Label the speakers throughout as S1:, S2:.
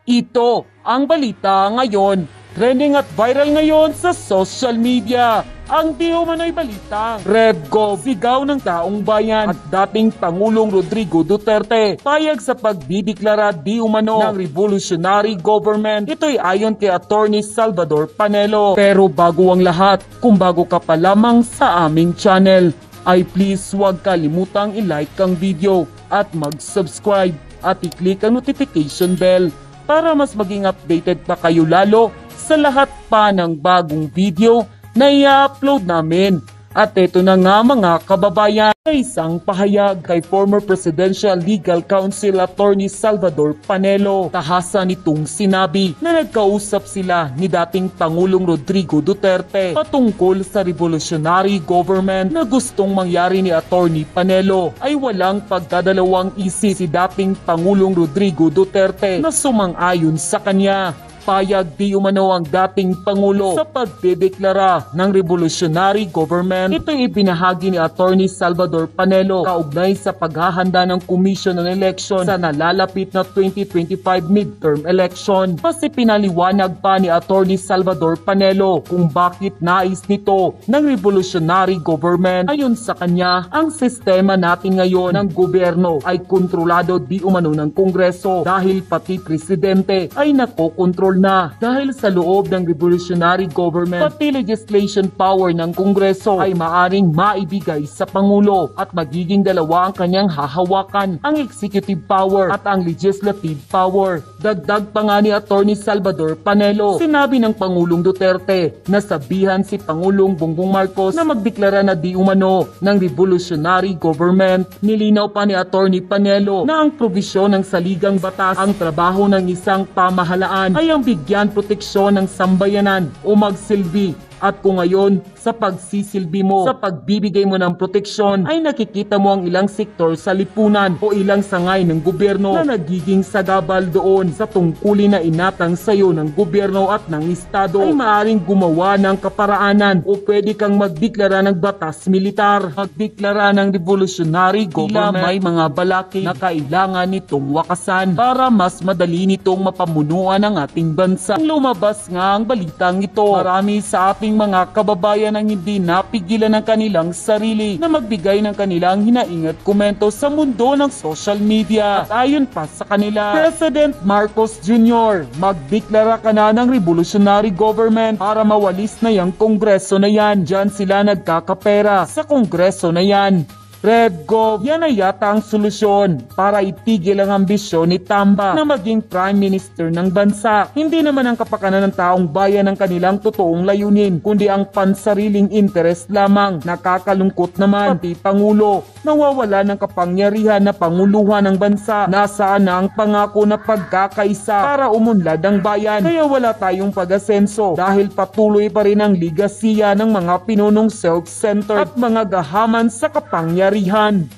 S1: Ito ang balita ngayon. Trending at viral ngayon sa social media. Ang di umano'y balita. RevGov, sigaw ng taong bayan at dating Pangulong Rodrigo Duterte payag sa pagbibiklara di umano ng revolutionary government. Ito'y ayon kay Attorney Salvador Panelo. Pero bago ang lahat, kung bago ka pa lamang sa aming channel, ay please huwag kalimutang i-like ang video at mag-subscribe at i-click ang notification bell para mas maging updated pa kayo lalo sa lahat pa ng bagong video na i-upload namin. At ito na nga mga kababayan, isang pahayag kay former Presidential Legal Counsel Attorney Salvador Panelo. Tahasan nitong sinabi na nagkausap sila ni dating Pangulong Rodrigo Duterte patungkol sa revolutionary government na gustong mangyari ni Attorney Panelo. Ay walang pagdadalawang isip si dating Pangulong Rodrigo Duterte na sumang-ayon sa kanya. Payag di umano ang dating Pangulo sa pagdedeklara ng revolutionary government. Ito'y ibinahagi ni Attorney Salvador Panelo kaugnay sa paghahanda ng Commission on Election sa nalalapit na 2025 midterm election. Mas pinaliwanag pa ni Attorney Salvador Panelo kung bakit nais nito ng revolutionary government. Ayon sa kanya, ang sistema natin ngayon ng gobyerno ay kontrolado di umano ng Kongreso dahil pati presidente ay nakokontrol na. Dahil sa loob ng revolutionary government, pati legislation power ng Kongreso ay maaring maibigay sa Pangulo at magiging dalawa ang kanyang hahawakan, ang executive power at ang legislative power. Dagdag pa nga ni Attorney Salvador Panelo, sinabi ng Pangulong Duterte na sabihan si Pangulong Bongbong Marcos na magdeklara na di umano ng revolutionary government. Nilinaw pa ni Attorney Panelo na ang probisyon ng saligang batas, ang trabaho ng isang pamahalaan ay ang bigyan proteksyon ng sambayanan o magsilbi. At kung ngayon, sa pagsisilbi mo, sa pagbibigay mo ng proteksyon, ay nakikita mo ang ilang sektor sa lipunan o ilang sangay ng gobyerno na nagiging sagabal doon sa tungkulin na inatang sa iyo ng gobyerno at ng estado, ay maaring gumawa ng kaparaanan o pwede kang magdeklara ng batas militar, magdeklara ng revolutionary government. May mga balaki na kailangan nitong wakasan para mas madali nitong mapamunuan ang ating bansa. Lumabas nga ang balitang ito, marami sa ating mga kababayan ang hindi napigilan ng kanilang sarili na magbigay ng kanilang hinaing at komento sa mundo ng social media. At ayon pa sa kanila, President Marcos Jr., magdeklara ka na ng revolutionary government para mawalis na yung kongreso na yan. Diyan sila nagkakapera sa kongreso na yan. RevGov, yan ay yata ang solusyon para itigil ang ambisyon ni Tamba na maging Prime Minister ng bansa. Hindi naman ang kapakanan ng taong bayan ang kanilang totoong layunin, kundi ang pansariling interest lamang. Nakakalungkot naman, pati Pangulo, nawawala ng kapangyarihan na panguluhan ng bansa. Nasaan na ang pangako na pagkakaisa para umunlad ang bayan? Kaya wala tayong pag-asenso dahil patuloy pa rin ang ligasiya ng mga pinunong self-centered at mga gahaman sa kapangyarihan.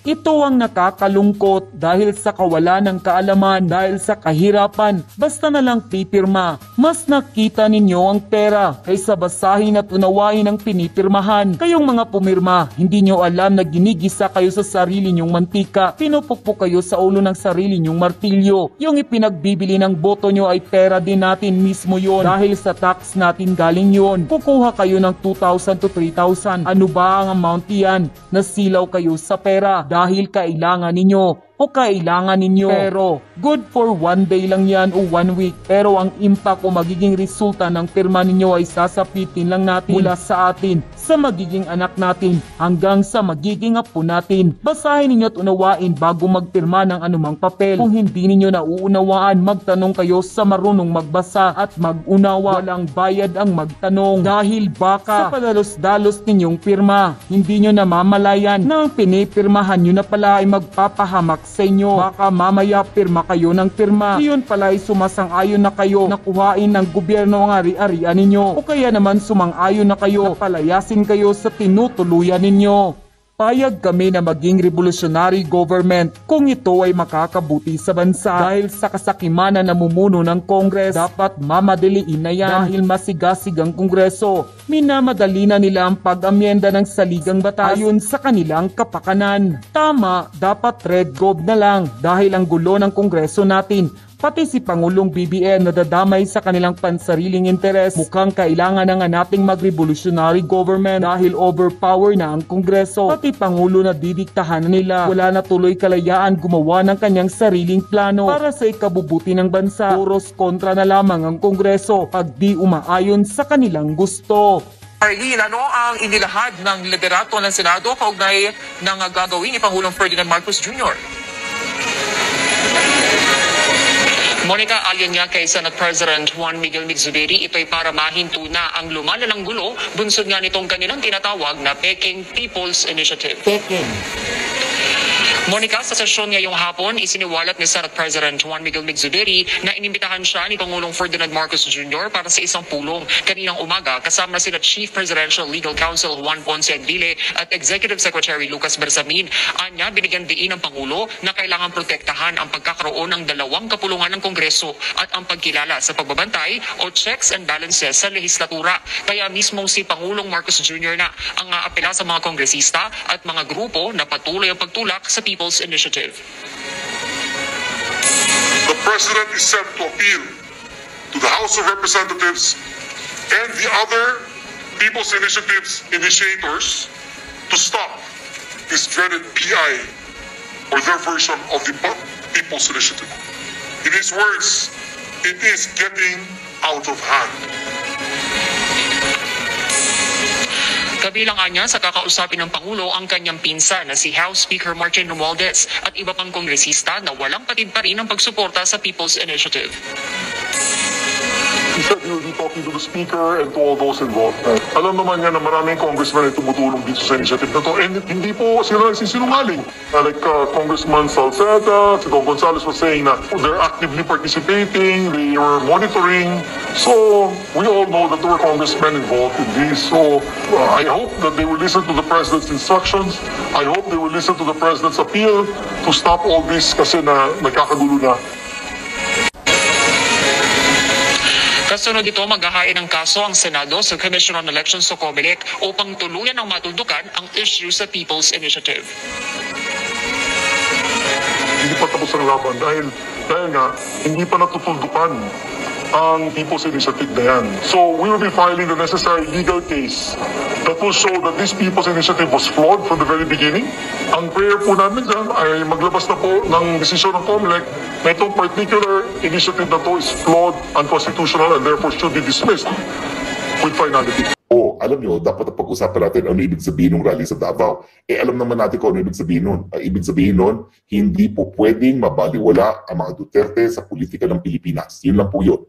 S1: Ito ang nakakalungkot dahil sa kawalan ng kaalaman, dahil sa kahirapan, basta na lang pipirma. Mas nakita ninyo ang pera kaysa basahin at unawain ang pinipirmahan. Kayong mga pumirma, hindi nyo alam na ginigisa kayo sa sarili nyong mantika. Pinupukpok kayo sa ulo ng sarili nyong martilyo. Yung ipinagbibili ng boto nyo ay pera din natin mismo yon. Dahil sa tax natin galing yon. Kukuha kayo ng 2,000 to 3,000. Ano ba ang amount yan? Nasilaw kayo sa pera dahil kailangan ninyo o kailangan ninyo. Pero good for one day lang yan o 1 week. Pero ang impact o magiging resulta ng pirma ninyo ay sasapitin lang natin mula sa atin, sa magiging anak natin, hanggang sa magiging apo natin. Basahin ninyo at unawain bago magpirma ng anumang papel. Kung hindi ninyo nauunawaan, magtanong kayo sa marunong magbasa at mag-unawa. Walang bayad ang magtanong dahil baka sa padalos-dalos ninyong pirma, hindi nyo namamalayan na ang pinipirmahan nyo na pala ay magpapahamak sa inyo. Baka mamaya pirma kayo ng pirma, iyon pala ay sumasang-ayon na kayo na kuhain ng gobyerno ang ari-arian ninyo, o kaya naman sumang-ayon na kayo na palayasin kayo sa tinutuluyan ninyo. Payag kami na maging revolutionary government kung ito ay makakabuti sa bansa. Dahil sa kasakiman na namumuno ng Kongres, dapat mamadaliin na yan. Dahil masigasig ang Kongreso, minamadali na nila ang pag-amyenda ng saligang batas ayon sa kanilang kapakanan. Tama, dapat RevGov na lang dahil ang gulo ng Kongreso natin Pati si Pangulong BBM nadadamay sa kanilang pansariling interes. Mukhang kailangan na nga nating mag-revolutionary government dahil overpower na ang Kongreso. Pati Pangulo na didiktahan na nila. Wala na tuloy kalayaan gumawa ng kanyang sariling plano para sa ikabubuti ng bansa. Puros kontra na lamang ang Kongreso pag di umaayon sa kanilang gusto.
S2: Arlene, ano ang inilahad ng liderato ng Senado kaugnay ng gagawin ni Pangulong Ferdinand Marcos Jr.? Monica, ayon nga kay Senate President Juan Miguel Migzubiri, ito'y para mahinto na ang lumalalang gulo, bunsod nga nitong kanilang tinatawag na Peking People's Initiative.
S3: Peking.
S2: Monica, sa sesyon ngayong hapon, isiniwalat ni Senate President Juan Miguel Migzubiri na inimbitahan siya ni Pangulong Ferdinand Marcos Jr. para sa isang pulong. Kaninang umaga, kasama sila Chief Presidential Legal Counsel Juan Ponce Aguile at Executive Secretary Lucas Bersamin. Anya, binigyan diin ng Pangulo na kailangan protektahan ang pagkakaroon ng dalawang kapulungan ng Kongreso at ang pagkilala sa pagbabantay o checks and balances sa lehislatura. Kaya mismong si Pangulong Marcos Jr. na ang aapela sa mga kongresista at mga grupo na patuloy ang pagtulak sa People's Initiative.
S4: The President is set to appeal to the House of Representatives and the other People's Initiatives initiators to stop this dreaded PI or their version of the People's Initiative. In his words, it is getting out of hand.
S2: Kabilang anya sa kakausapin ng Pangulo ang kanyang pinsan na si House Speaker Martin Romualdez at iba pang kongresista na walang patid pa rin ang pagsuporta sa People's Initiative.
S4: He said he will be talking to the Speaker and to all those involved. Alam naman niya na maraming congressmen ay tumutulong dito sa initiative na to. And hindi po sila nagsisinungaling. Like Congressman Salceda, si Don Gonzales was saying na they're actively participating, they were monitoring. So we all know that there were congressmen involved in this. So I hope that they will listen to the President's instructions. I hope they will listen to the President's appeal to stop all this kasi na nagkakagulo na.
S2: Kasunod ito, maghahain ng kaso ang Senado sa Commission on Elections sa COMELEC upang tuluyan ng matuldukan ang issue sa People's Initiative.
S4: Hindi pa tapos ang laban dahil nga hindi pa natutuldukan ang People's Initiative na yan. So we will be filing the necessary legal case that will show that this People's Initiative was flawed from the very beginning. Ang prayer po namin dyan ay maglabas na po ng desisyon ng COMELEC na itong particular initiative na to is flawed, unconstitutional, and therefore should be dismissed with finality.
S5: Alam nyo, dapat na pag-usapan natin ano ibig sabihin ng rally sa Davao. Alam naman natin kung ano ibig sabihin nun. Ibig sabihin nun, hindi po pwedeng mabaliwala ang mga Duterte sa politika ng Pilipinas. Yun lang po yun.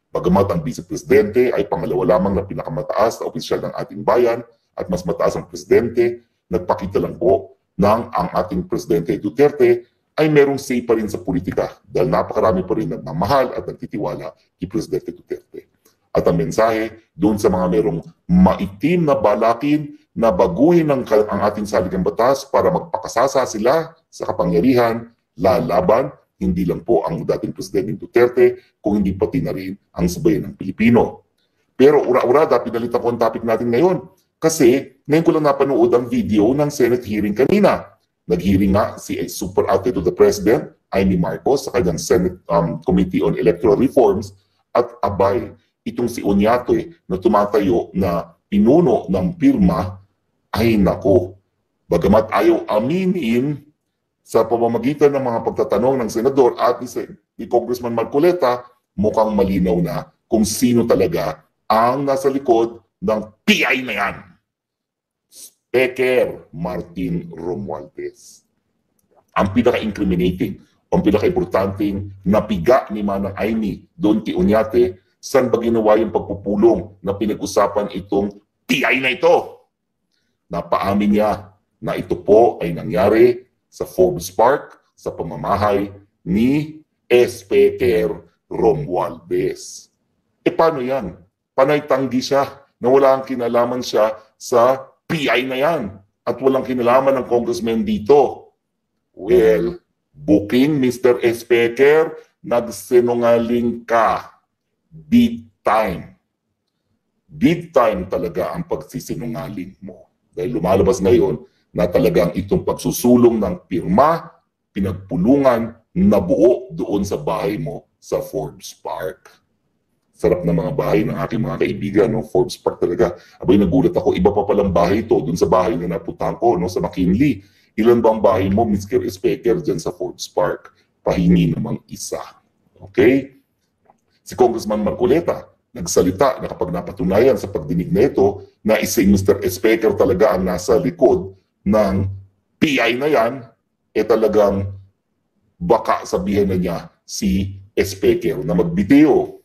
S5: Bagamat ang Vice Presidente ay pangalawa lamang na pinakamataas na opisyal ng ating bayan at mas mataas ang Presidente, nagpakita lang po ng ang ating Presidente Duterte ay merong say pa rin sa politika dahil napakarami pa rin nagmamahal at nagtitiwala kay Presidente Duterte. At ang mensahe doon sa mga merong maitim na balakin na baguhin ang ating saligang batas para magpakasasa sila sa kapangyarihan, lalaban hindi lang po ang dating Presidente Duterte, kung hindi pati na rin ang sabayan ng Pilipino. Pero ura-urada, pinalitan ko ang topic natin ngayon. Kasi ngayon ko lang napanood ang video ng Senate hearing kanina. Nag-hearing nga si Super Ate to the President, Amy Marcos, sa kanyang Senate Committee on Electoral Reforms, at abay, itong si Oñate na tumatayo na pinuno ng pirma, ay nako. Bagamat ayaw aminin sa pamamagitan ng mga pagtatanong ng senador at ni Congressman Marcoleta, mukhang malinaw na kung sino talaga ang nasa likod ng PI na yan. Speaker Martin Romualdez. Ang pinaka-incriminating, ang pinaka-importanting napiga ni Manang Amy doon kay Oñate, saan ba ginawa yung pagpupulong na pinag-usapan itong PI na ito? Napaamin niya na ito po ay nangyari sa Forbes Park sa pamamahay ni Speaker Romualdez. Paano yan? Panay tanggi siya na wala ang kinalaman siya sa PI na yan at walang kinalaman ng congressman dito. Well, booking Mr. Speaker, nagsinungaling ka. Big time. Big time talaga ang pagsisinungaling mo. Dahil lumalabas ngayon na talagang itong pagsusulong ng pirma, pinagpulungan na buo doon sa bahay mo sa Forbes Park. Sarap na mga bahay ng aking mga kaibigan, no? Forbes Park talaga. Abay, nagulat ako, iba pa palang bahay ito dun sa bahay na napuntahan ko, no? Sa McKinley. Ilan ba ang bahay mo, Mr. Speaker, dyan sa Forbes Park? Pahingi namang isa. Okay? Si Congressman Marcoleta, nagsalita na kapag napatunayan sa pagdinig na ito na si Mr. Speaker talaga ang nasa likod ng PI na yan, talagang baka sabihin na niya si Speaker na magbitiyo.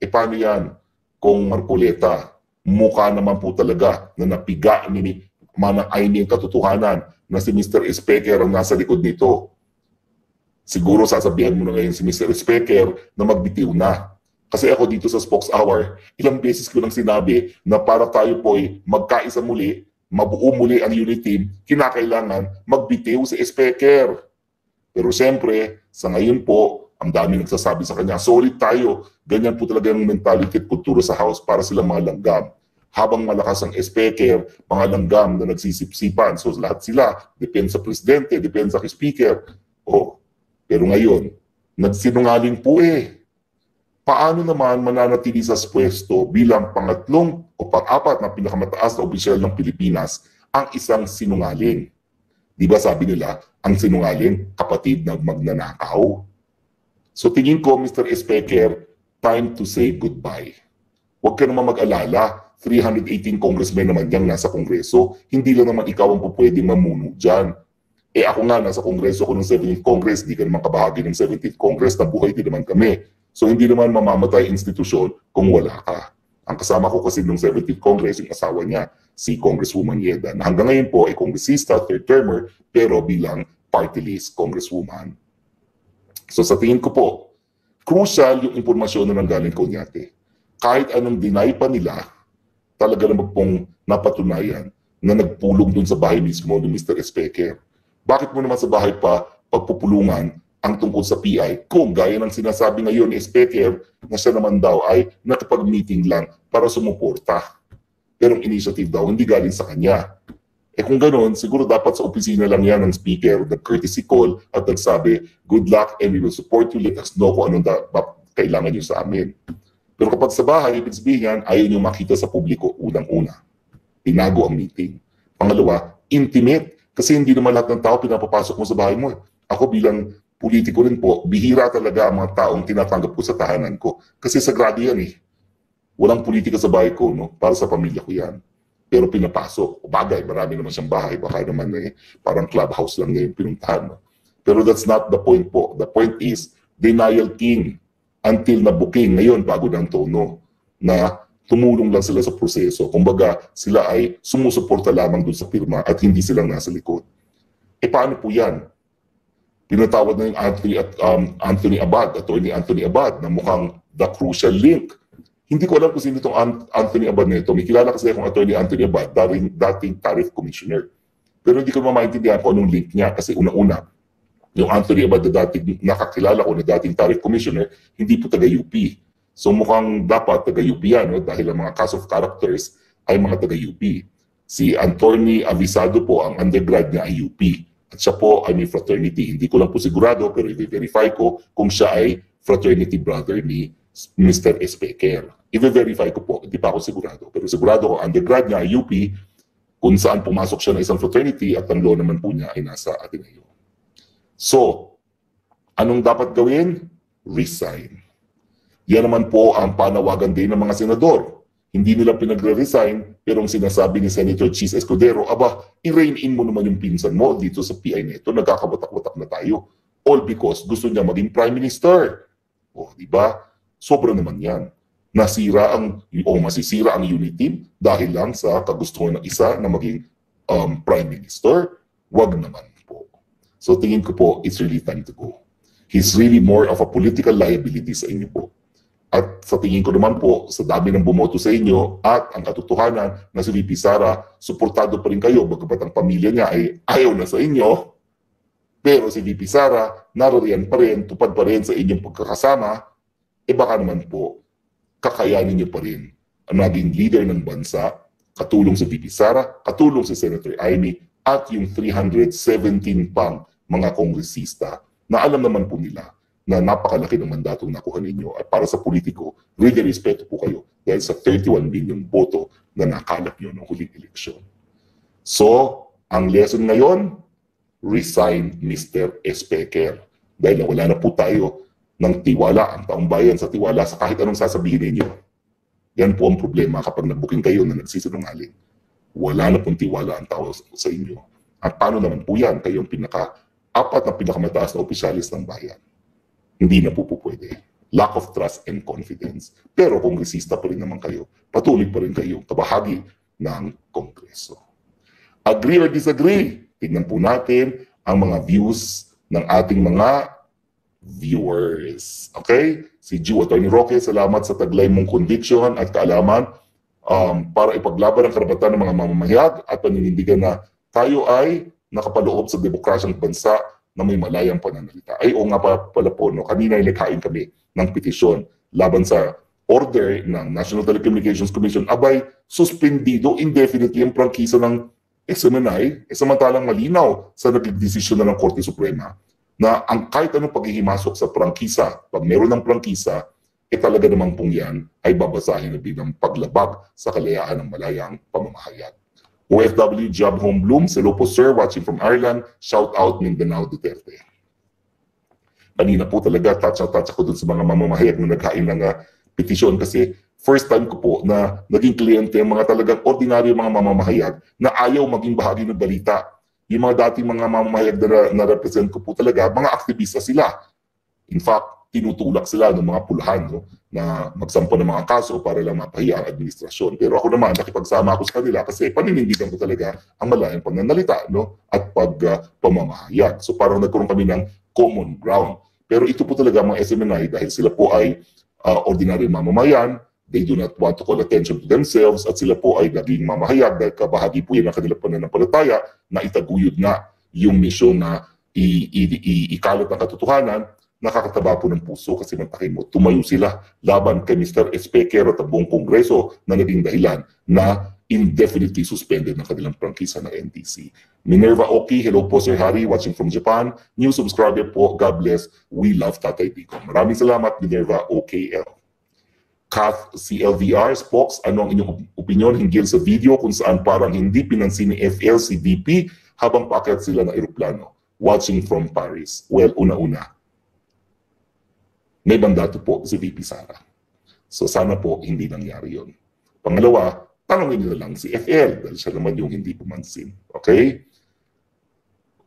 S5: Paano yan? Kung Marcoleta, mukha naman po talaga na napiga ni Manang Aimee ang katotohanan na si Mr. Speaker ang nasa likod nito. Siguro sasabihan mo na ngayon si Mr. Speaker na magbitiw na. Kasi ako dito sa Spokes Hour, ilang beses ko nang sinabi na para tayo po ay magkaisa muli, mabuo muli ang unit team, kinakailangan magbitiw si Speaker. Pero siyempre, sa ngayon po, ang dami nagsasabi sa kanya, solid tayo. Ganyan po talaga yung mentality at kultura sa House para silang mga langgam. Habang malakas ang Speaker, mga langgam na nagsisipsipan. So lahat sila, depende sa Presidente, depende sa Speaker. Pero ngayon, nagsinungaling po Paano naman mananatili sa pwesto bilang pangatlong o pang-apat na pinakamataas na opisyal ng Pilipinas ang isang sinungaling? Di ba sabi nila, ang sinungaling, kapatid ng magnanakaw? So tingin ko, Mr. Speaker, time to say goodbye. Huwag ka naman mag-alala, 318 congressmen naman yang nasa Kongreso, hindi lang naman ikaw ang pwedeng mamuno dyan. Ako nga, nasa Kongreso ko ng 17th Congress, di ka naman kabahagi ng 17th Congress, nabuhay din naman kami. So hindi naman mamamatay institusyon kung wala ka. Ang kasama ko kasi ng 17th Congress, yung asawa niya, si Congresswoman Yeda, na hanggang ngayon po ay kongresista, third termer, pero bilang party list congresswoman. So sa tingin ko po, crucial yung impormasyon na nanggaling ko Onyate. Kahit anong deny pa nila, talaga naman pong napatunayan na nagpulong dun sa bahay mismo ni Mr. Speaker. Bakit mo naman sa bahay pa pagpupulungan ang tungkol sa PI kung gaya ng sinasabi ngayon ni Speaker na siya naman daw ay nakapag-meeting lang para sumuporta. Pero ang initiative daw hindi galing sa kanya. Kung ganoon, siguro dapat sa opisina lang yan ng Speaker, nag-courtesy call at nagsabi, good luck and we will support you, let us know kung anong kailangan nyo sa amin. Pero kapag sa bahay, ibig sabihin, ayaw nyo makita sa publiko unang-una. Tinago ang meeting. Pangalawa, intimate. Kasi hindi naman lahat ng tao pinapapasok mo sa bahay mo. Ako bilang politiko rin po, bihira talaga ang mga taong tinatanggap ko sa tahanan ko. Kasi sagrado yan Walang politika sa bahay ko, no? Para sa pamilya ko yan. Pero pinapasok. Bagay, marami naman siyang bahay. Baka naman parang clubhouse lang ngayon pinuntahan. No? Pero that's not the point po. The point is, denial king. Until na booking. Ngayon, bago ng tono. Na tumulong lang sila sa proseso. Kumbaga, sila ay sumusuporta lamang dun sa pirma at hindi silang nasa likod. Paano po yan? Pinatawad na yung Anthony Abad, Attorney Anthony Abad, na mukhang the crucial link. Hindi ko alam kung sino itong Anthony Abad na ito. May kilala kasi akong Attorney Anthony Abad, dating Tariff Commissioner. Pero hindi ko maintindihan kung anong link niya kasi una-una, yung Anthony Abad na dating nakakilala ko na dating Tariff Commissioner, hindi po taga-UP. So mukhang dapat taga-UP yan, no? Dahil ang mga cast of characters ay mga taga-UP. Si Anthony Avisado po, ang undergrad niya ay UP. At siya po ay may fraternity. Hindi ko lang po sigurado pero i-verify ko kung siya ay fraternity brother ni Mr. Speaker. I-verify ko po, hindi pa ako sigurado. Pero sigurado ko undergrad niya ay UP kung saan pumasok siya na isang fraternity at ang law naman po niya ay nasa Ateneo. So, anong dapat gawin? Resign. Yan naman po ang panawagan din ng mga senador. Hindi nila pinagre-resign, pero ang sinasabi ni Senator Chis Escudero, aba, i-rein in mo naman yung pinsan mo dito sa PI neto, nagkakabatak-batak na tayo. All because gusto niya maging Prime Minister. Di ba? Sobra naman yan. Masisira ang unit team dahil lang sa kagustuhan ng isa na maging Prime Minister. Wag naman po. So tingin ko po, it's really time to go. He's really more of a political liability sa inyo po. At sa tingin ko naman po, sa dami ng bumoto sa inyo at ang katotohanan na si VP Sara, suportado pa rin kayo bagamat ang pamilya niya ay ayaw na sa inyo. Pero si VP Sara, naroriyan pa rin, tupad pa rin sa inyong pagkakasama, baka naman po, kakayanin niyo pa rin ang naging leader ng bansa, katulong si VP Sara, katulong si Senator Aimee, at yung 317 pang mga kongresista na alam naman po nila na napakalaki ng mandatong nakuha ninyo. At para sa politiko, really respeto po kayo dahil sa 31 million boto na nakalap nyo ng huling eleksyon. So, ang lesson ngayon, resign Mr. Speaker. Dahil wala na po tayo ng tiwala, ang taong bayan sa tiwala sa kahit anong sasabihin ninyo. Yan po ang problema kapag nag-booking kayo na nagsisinungaling. Wala na pong tiwala ang tao sa inyo. At paano naman po yan? Kayong apat na pinakamataas na opisyalis ng bayan. Hindi na po pwede. Lack of trust and confidence. Pero kung resista pa rin naman kayo, patuloy pa rin kayong kabahagi ng Kongreso. Agree or disagree? Tignan po natin ang mga views ng ating mga viewers. Okay? Si Ju, Atty. Roque, salamat sa taglay mong conviction at kaalaman para ipaglaban ang karapatan ng mga mamamahayag at paninindigan na tayo ay nakapaloob sa demokrasyang bansa na may malayang pananalita. Ay, o nga pala po, no? Kanina nagkain kami ng petisyon laban sa order ng National Telecommunications Commission. Abay, suspendido indefinitely ang prangkisa ng SMNI, samantalang malinaw sa nagdesisyon na ng Korte Suprema na ang kahit anong paghihimasok sa prangkisa, pag meron ng prangkisa, talaga namang pong yan ay babasahin na bilang paglabag sa kalayaan ng malayang pamamahayag. OFW Job Home Bloom, hello po sir, watching from Ireland, shout out Mindanao Duterte. Kanina po talaga, touch ako dun sa mga mamamahayag na nagkain ng petisyon kasi first time ko po na naging kliyente ang mga talagang ordinaryo mga mamamahayag na ayaw maging bahagi ng balita. Yung mga dating mga mamamahayag na represent ko po talaga, mga aktivista sila. In fact, tinutulak sila ng mga pulahan, no, na magsampo ng mga kaso para lang mapahiya ang administrasyon. Pero ako naman, nakipagsama ako sa kanila kasi paninindigan ko talaga ang malayang pananalita, no, at pamamahayag. So parang nagkaroon kami ng common ground. Pero ito po talaga mga SMNI dahil sila po ay ordinary mamamayan, they do not want to call attention to themselves at sila po ay naging mamahayag dahil kabahagi po yan ng kanilang pananampalataya na itaguyod nga yung misyon na ikalat ng katotohanan. Nakakataba po ng puso kasi mantakin mo, tumayo sila laban kay Mr. Speaker at ang buong Kongreso na naging dahilan na indefinitely suspended ng kanilang prangkisa ng NTC. Minerva Oki, hello po Sir Harry, watching from Japan. New subscriber po, God bless. We love Tatay Tico. Maraming salamat, Minerva OKL. Kath CLVR, Spox, ano ang inyong opinion hinggil sa video kung saan parang hindi pinansin ni FL si VP habang paakyat sila ng eroplano? Watching from Paris. Well, una-una, may mandato po si VP Sara. So sana po hindi nangyari yun. Pangalawa, tanongin niyo na lang si FL dahil siya naman yung hindi pumansin. Okay?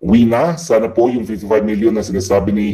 S5: Wina, sana po yung 55 million na sinasabi ni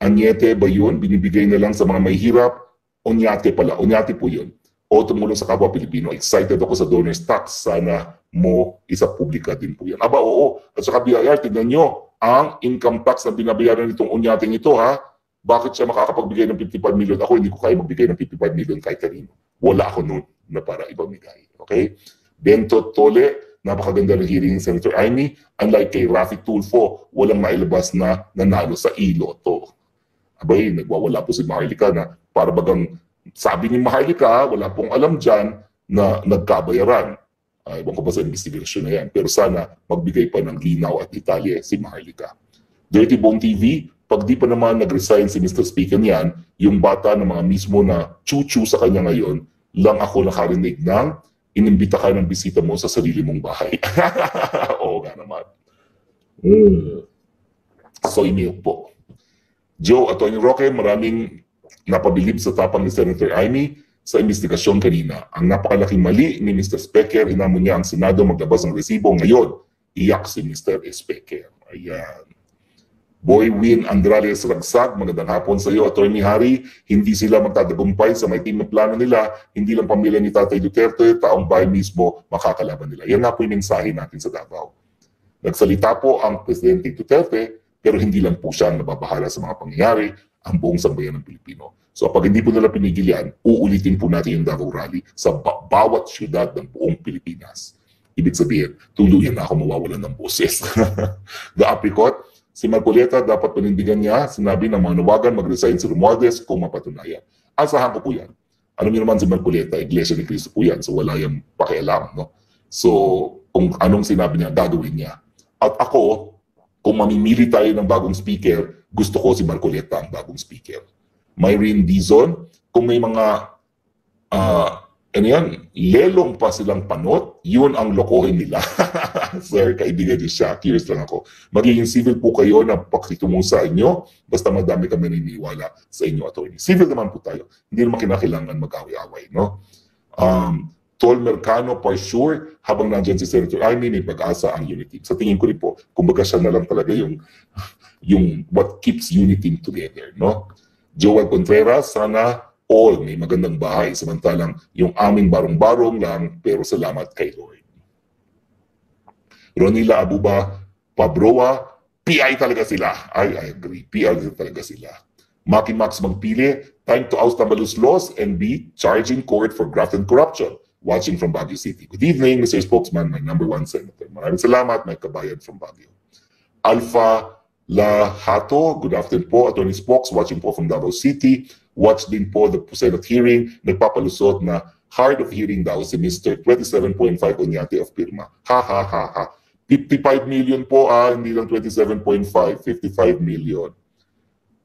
S5: Añete ba yun? Binibigay na lang sa mga may hirap? Onyate pala. Onyate po yun. O tumulong sa kapwa Pilipino. Excited ako sa donor's tax. Sana mo isa publika din po yan. Aba, oo. At saka BIR, tignan nyo. Ang income tax na binabayaran nitong unyating ito, ha? Bakit siya makakapagbigay ng 55 million? Ako hindi ko kaya magbigay ng 55 million kahit kanino. Wala ako noon na para ibamigay. Okay? Bento Tole, napakaganda ng hearing ni Senator Amy. Unlike kay Rafi Tulfo, walang mailabas na nanalo sa iloto. Abay, nagwawala po si Maharlika na para bagang sabi ni Maharlika, wala pong alam dyan na nagkabayaran. Ibang ko ba sa investigation na yan. Pero sana magbigay pa ng linaw at detalye si Maharlika. Dirty Bone TV, pag di pa naman nag-resign si Mr. Speaker niyan, yung bata na mga mismo na chuchu sa kanya ngayon, lang ako nakarinig ng inimbita ka ng bisita mo sa sarili mong bahay. Oo nga naman. So, email po. Joe, Atty. Roque, maraming napabilib sa tapang ni Senator Amy sa investigasyon kanina. Ang napakalaking mali ni Mr. Speaker, hinamon niya ang Senado maglabas ng resibo. Ngayon, iyak si Mr. Speaker. Ayan. Boy Win Andrales Ragsag, magandang hapon sa iyo, Atty. Harry. Hindi sila magtatagumpay sa may team na plano nila. Hindi lang pamilya ni Tatay Duterte, taong bahay mismo makakalaban nila. Yan nga po yung mensahe natin sa Davao. Nagsalita po ang Presidente Duterte, pero hindi lang po siya nababahala sa mga pangyayari, ang buong sambayan ng Pilipino. So pag hindi po nila pinigil yan, uulitin po natin yung Davao Rally sa bawat syudad ng buong Pilipinas. Ibig sabihin, tuluyan na ako mawawalan ng boses. The Apricot, si Marcoleta dapat panindigan niya, sinabi na manawagan mag-resign si Romualdez kung mapatunayan. Asahan ko po yan. Alam niyo naman si Marcoleta, Iglesia ni Cristo po yan, so wala yung pakialam. No? So kung anong sinabi niya, gagawin niya. At ako, kung mamimili tayo ng bagong speaker, gusto ko si Marcoleta ang bagong speaker. Myrene Dizon, kung may mga lelong pa silang panot, yun ang lokohin nila. Sir, kaibigan niyo siya, curious lang ako. Magiging civil po kayo na pakitungo sa inyo, basta madami kami naniniwala sa inyo, attorney. Civil naman po tayo, hindi naman kinakailangan mag-away-away, no? Tol Mercano, for sure, habang nandyan si Senator Amy, may pag-asa ang unity. Sa tingin ko rin po, kumbaga siya na lang talaga yung what keeps unity together, no? Joel Contreras, sana all may magandang bahay, samantalang yung aming barong-barong lang, pero salamat kay Lord. Ronila Abuba Pabroa, PI talaga sila. I agree, PI talaga sila. Maki Max Magpili, time to oust Tambalus laws and be charging court for graft and corruption. Watching from Baguio City. Good evening, Mr. Spokesman, my #1 senator. Maraming salamat, my kabayan from Baguio. Alpha Lahato, good afternoon po, Attorney Spokes, watching po from Davao City. Watch din po the Senate hearing, nagpapalusot na hard of hearing daw si Mr. 27.5 Oñate of Pirma. Ha ha ha ha. 55 million po hindi lang 27.5, 55 million.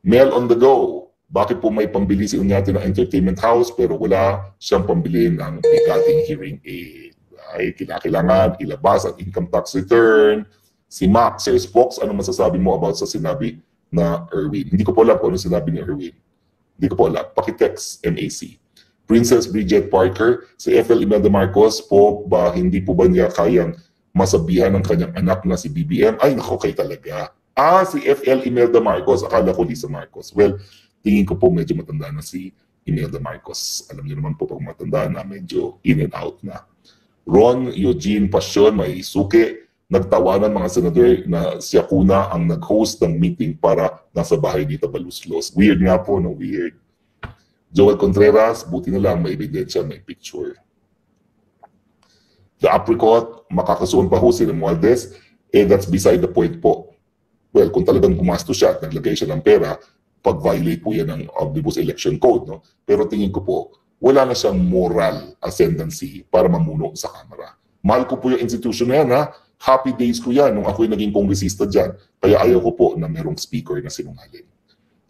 S5: Mel on the go. Bakit po may pambili si Oñate ng entertainment house pero wala siyang pambili ng bigating hearing aid? Ay, kailangan ilabas ang income tax return. Si Max, Sir Spokes, ano masasabi mo about sa sinabi na Erwin? Hindi ko po alam kung ano sinabi ni Erwin. Hindi ko po alam. Pakitext MAC. Princess Bridget Parker, si FL Imelda Marcos po ba, hindi po ba niya kayang masabihan ng kanyang anak na si BBM? Ay, nako, kay talaga. Si FL Imelda Marcos, akala ko Lisa Marcos. Well, tingin ko po medyo matanda na si Imelda Marcos. Alam niyo naman po pag matanda na medyo in and out na. Ron Eugene Passion, may suki. Nagtawanan mga senador na siya kuna ang nag-host ng meeting para nasa bahay ni Tabaluslos. Weird nga po, no? Weird. Joel Contreras, buti na lang may ebidensya, may picture. The apricot, makakasuhan pa ho si Romualdez, that's beside the point po. Well, kung talagang gumasto siya at naglagay siya ng pera, pag-violate po yan ng Omnibus Election Code, no? Pero tingin ko po, wala na siyang moral ascendancy para mamuno sa Kamara. Mahal ko po yung institution na yan, ha? Happy days ko yan nung ako'y naging kongresista dyan. Kaya ayaw ko po na merong speaker na sinungaling.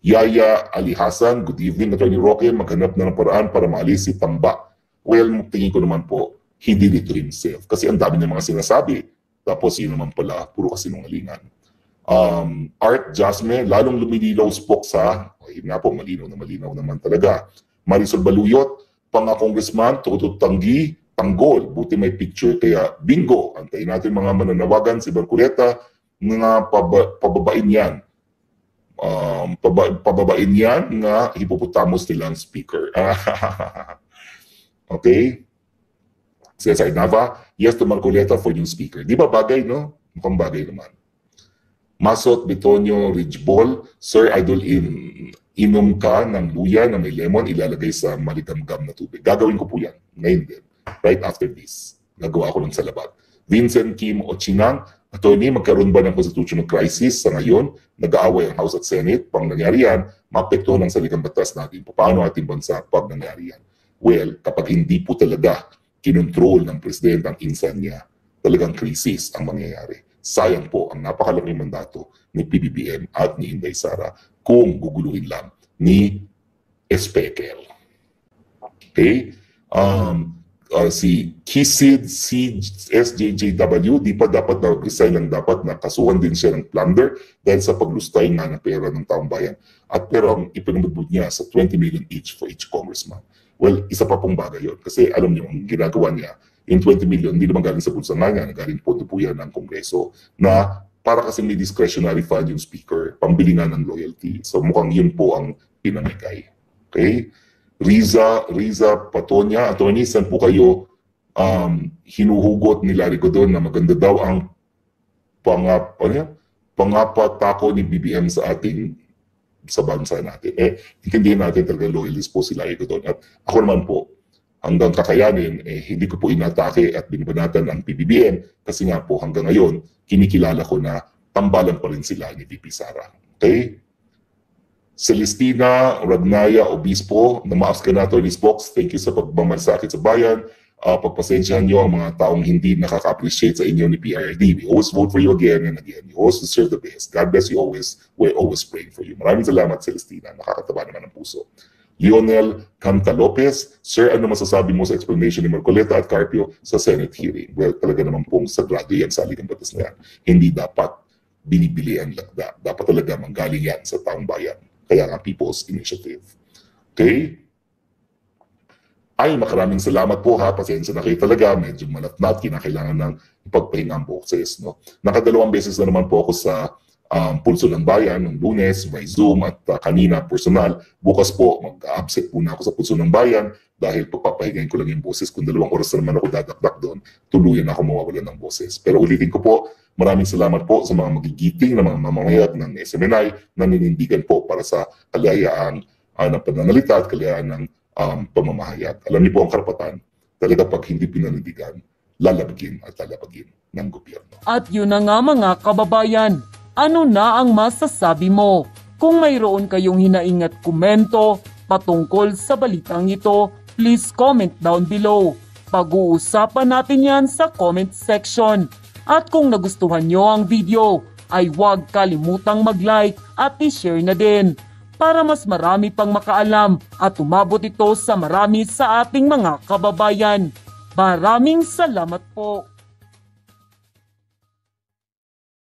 S5: Yaya Ali Hassan, good evening, Attorney Roque, maghanap na ng paraan para maalis si Tamba. Well, tingin ko naman po, he did it to himself. Kasi ang dami ng mga sinasabi. Tapos yun naman pala, puro kasinungalingan. Art Jasme, lalong lumililaw Spokes ha. Yun nga po, malinaw naman talaga. Marisol Baluyot, pang-congressman, Tututanggi, tanggol, buti may picture kaya bingo. Antayin natin mga mananawagan si Barculeta nga pababain yan. Pababain yan nga hipopotamos nilang speaker. Okay? Cesar Nava, yes to Barculeta for new speaker. Di ba bagay, no? Mukhang bagay naman. Masot Bitonio Ridgeball, Sir Idol, inom ka ng luya na may lemon, ilalagay sa maligamgam na tubig. Gagawin ko po yan. Ngayon din. Right after this. Nagawa ko lang sa labat. Vincent Kim Ochinang, Attorney, magkaroon ba ng constitutional crisis sa ngayon? Nag-aaway ang House at Senate. Pang nangyari yan, maapektuhan ang salitang batas natin. Paano ating bansa pag nangyari yan? Well, kapag hindi po talaga kinontrol ng Presidente ang insan niya, talagang krisis ang mangyayari. Sayang po ang napakalaking mandato ni PBBM at ni Inday Sara kung guguluhin lang ni Espekel. Okay? Si Kisid, si SJJW, di pa dapat na-resign lang, dapat nakasuhan din siya ng plunder dahil sa paglustay nga ng pera ng taong bayan. At pero ang ipinamudbud niya sa 20 million each for each congressman. Well, isa pa pong bagay yun. Kasi alam niyo, ang ginagawa niya, yung 20 million, hindi naman galing sa bulsa nga niya, galing po yan ng Kongreso na para kasi may discretionary fund yung speaker, pambili nga ng loyalty. So mukhang yun po ang pinamigay. Okay? Riza Patonia, Attorney, saan po kayo hinuhugot ni Larry Godon na maganda daw ang pangapatako ni BBM sa bansa natin. Intindihin natin talaga loyalist po si Larry Godon. At ako naman po, hanggang kakayanin, hindi ko po inatake at binibanatan ang PBBM kasi nga po hanggang ngayon, kinikilala ko na tambalan pa rin sila ni VP Sara. Okay? Celestina Ragnaya Obispo, na maas ka na, Attorney Spokes, thank you sa pagmamalasakit sa bayan. pagpasensyahan nyo ang mga taong hindi nakaka-appreciate sa inyo ni PRRD. We always vote for you again and again. You always deserve the best. God bless you always. We're always praying for you. Maraming salamat, Celestina. Nakakataba naman ng puso. Lionel Canta Lopez, Sir, ano masasabi mo sa explanation ni Marcoleta at Carpio sa Senate hearing? Well, talaga naman pong sagrado yan sa aligang batas na yan. Hindi dapat binibili ang lagda. Dapat talaga manggaling yan sa taong bayan. Kaya nga People's Initiative. Okay? Ay, maraming salamat po ha. Pasensya na kayo talaga. Medyo malatnat. Kinakailangan ng ipagpahinga ang boses. No? Nakadalawang beses na naman po ako sa Pulso ng Bayan ng Lunes, by Zoom at kanina personal. Bukas po, mag-absent po na ako sa Pulso ng Bayan dahil pagpapahingayin ko lang yung boses. Kung 2 oras na naman ako dadakdak doon, tuluyan ako mawawalan ng boses. Pero ulitin ko po, maraming salamat po sa mga magigiting na mga mamamayan ng SMNI na ninindigan po para sa kalayaan ng pananalita at kalayaan ng pamamahayag. Alam niyo po ang karapatan, talaga pag hindi pinanindigan, lalabagin at lalabagin ng gobyerno.
S1: At yun na nga mga kababayan, ano na ang masasabi mo? Kung mayroon kayong hinaing at komento patungkol sa balitang ito, please comment down below. Pag-uusapan natin yan sa comment section. At kung nagustuhan nyo ang video, ay huwag kalimutang mag-like at i-share na din para mas marami pang makaalam at umabot ito sa marami sa ating mga kababayan. Maraming salamat po.